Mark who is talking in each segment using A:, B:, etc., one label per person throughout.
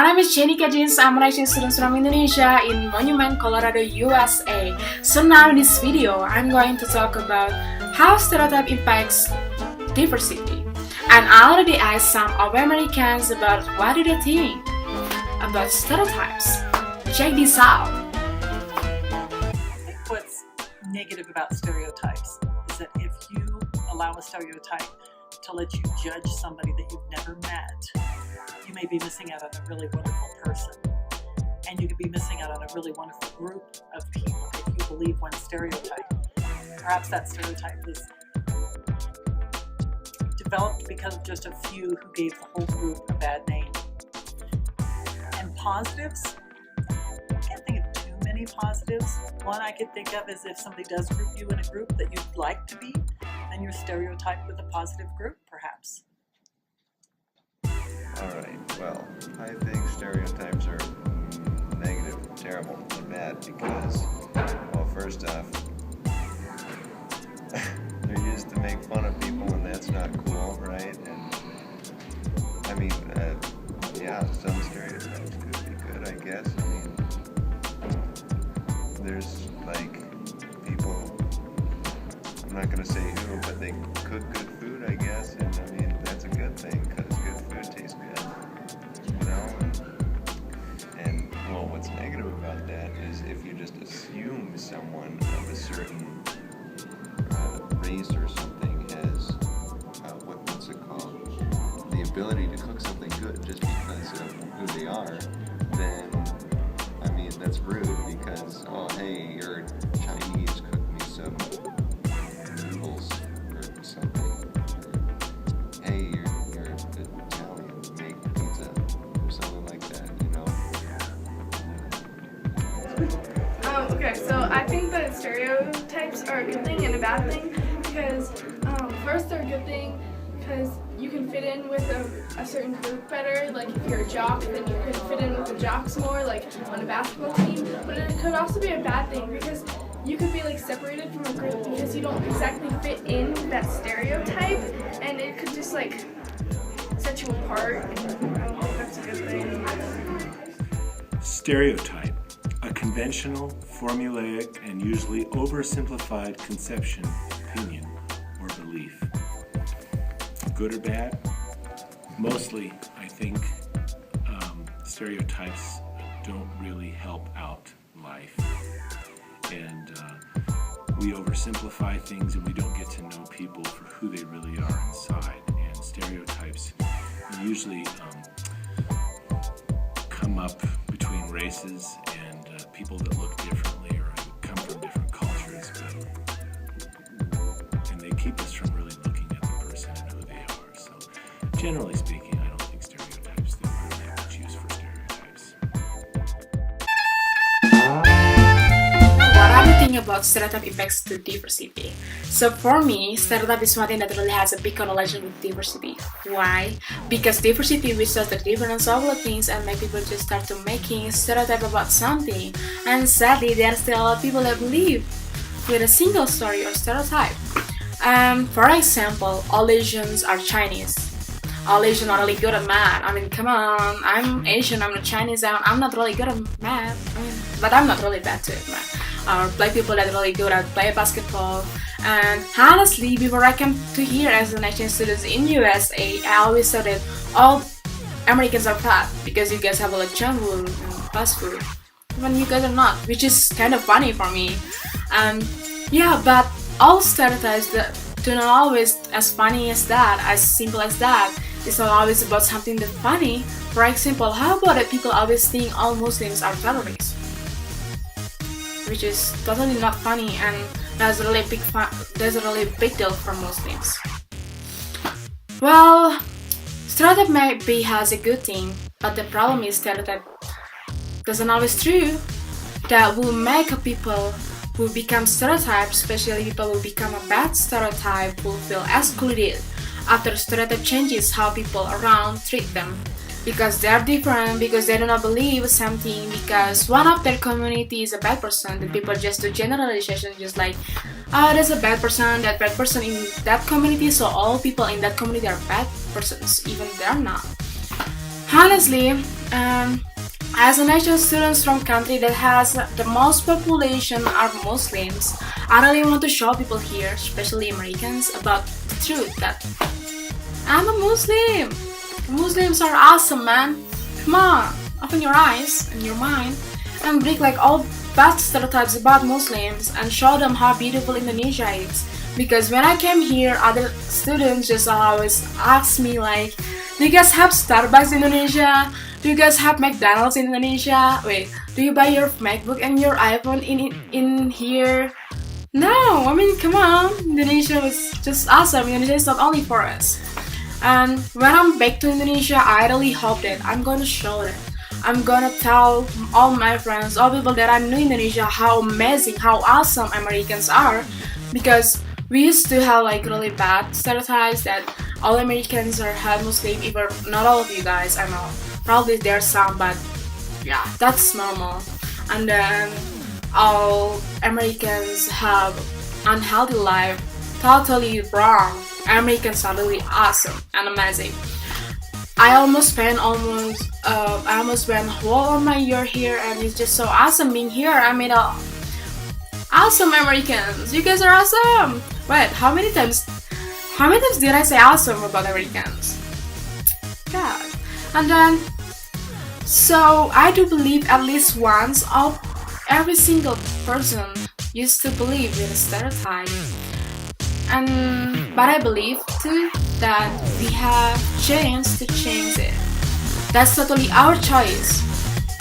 A: My name is Jenny Kajins. I'm an exchange student from Indonesia in Monument, Colorado, USA. So now in this video, I'm going to talk about how stereotype impacts diversity. And I already asked some of Americans about what do they think about stereotypes. Check this out.
B: What's negative about stereotypes is that if you allow a stereotype to let you judge somebody that you've never met, you may be missing out on a really wonderful person. And you could be missing out on a really wonderful group of people if you believe one stereotype. Perhaps that stereotype is developed because of just a few who gave the whole group a bad name. And positives, I can't think of too many positives. One I could think of is if somebody does group you in a group that you'd like to be, then you're stereotyped with a positive group, perhaps.
C: Alright, well, I think stereotypes are negative, terrible, and bad because, well, first off, they're used to make fun of people and that's not cool, right? And, I mean, yeah, some stereotypes could be good, I guess. I mean, there's, like, people, I'm not going to say who, but they cook good food, I guess, and, I mean, that's a good thing, because good food tastes good, you know? And, well, what's negative about that is if you just assume someone of a certain race or something has, what's it called, the ability to cook something good just because of who they are, then, I mean, that's rude because, oh, hey, you're Chinese, cook me some noodles or something. Hey, you're Italian, make pizza or something like that, you know?
D: Okay, so I think that stereotypes are a good thing and a bad thing because first they're a good thing because you can fit in with a certain group better. Like if you're a jock, then you could fit in with the jocks more, like on a basketball team. But it could also be a bad thing because you could be like separated from a group because you don't exactly fit in that stereotype, and it could just like set you apart. And I don't think that's a good thing.
E: Stereotype, a conventional, formulaic, and usually oversimplified conception, opinion, or belief. Good or bad? Mostly, I think stereotypes don't really help out life. And we oversimplify things and we don't get to know people for who they really are inside. And stereotypes usually come up between races and people that look differently or come from different cultures. And they keep us from really looking at the person and who they are. So generally speaking, I don't think stereotypes, that we don't have much use for stereotypes.
A: What are the things about stereotype impacts to diversity? So for me, stereotype is something that really has a big correlation with diversity. Why? Because diversity shows the difference of all things and make people just start to making stereotype about something. And sadly, there are still a lot of people that believe with a single story or stereotype. For example, all Asians are Chinese. All Asians are really good at math. I mean, come on, I'm Asian, I'm not Chinese, I'm not really good at math. But I'm not really bad too at math. Or black people that are really good at play basketball. And honestly, before I came to here as an exchange student in USA, I always thought that all Americans are fat because you guys have a lot of junk food and fast food. When you guys are not, which is kind of funny for me. Yeah, but all stereotypes that do not always as funny as that, as simple as that. It's not always about something that's funny. For example, how about that people always think all Muslims are terrorists? Which is totally not funny, and that's a really big deal for Muslims. Well, stereotype maybe has a good thing, but the problem is stereotype doesn't always true. That will make people who become stereotypes, especially people who become a bad stereotype, will feel excluded after stereotype changes how people around treat them. Because they are different, because they do not believe something, because one of their community is a bad person, then people just do generalization, just like, oh, there's a bad person in that community, so all people in that community are bad persons, even they're not. Honestly, As an Asian students from country that has the most population are Muslims, I really want to show people here, especially Americans, about the truth that I'm a Muslim. Muslims are awesome, man. Come on, open your eyes and your mind and break like all bad stereotypes about Muslims and show them how beautiful Indonesia is. Because when I came here, other students just always ask me like, do you guys have Starbucks in Indonesia? Do you guys have McDonald's in Indonesia? Wait, do you buy your MacBook and your iPhone in here? No, I mean, come on. Indonesia was just awesome. Indonesia is not only for us. And when I'm back to Indonesia, I really hope that I'm gonna show them. I'm gonna tell all my friends, all people that I know in Indonesia, how amazing, how awesome Americans are. Because we used to have like really bad stereotypes that all Americans are half Muslim, even not all of you guys, I know. Probably there's some, but yeah, that's normal. And then all Americans have unhealthy life, totally wrong. Americans are really awesome and amazing. I almost spent whole of my year here, and it's just so awesome being here. I mean, awesome Americans. You guys are awesome. Wait, how many times did I say awesome about Americans? God. And then, so I do believe at least once of every single person used to believe in a stereotype. But I believe too that we have chance to change it. That's totally our choice.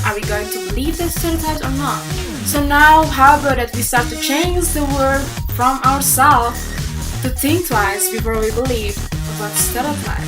A: Are we going to believe the stereotypes or not? So now, how about that we start to change the word from ourselves to think twice before we believe about stereotype.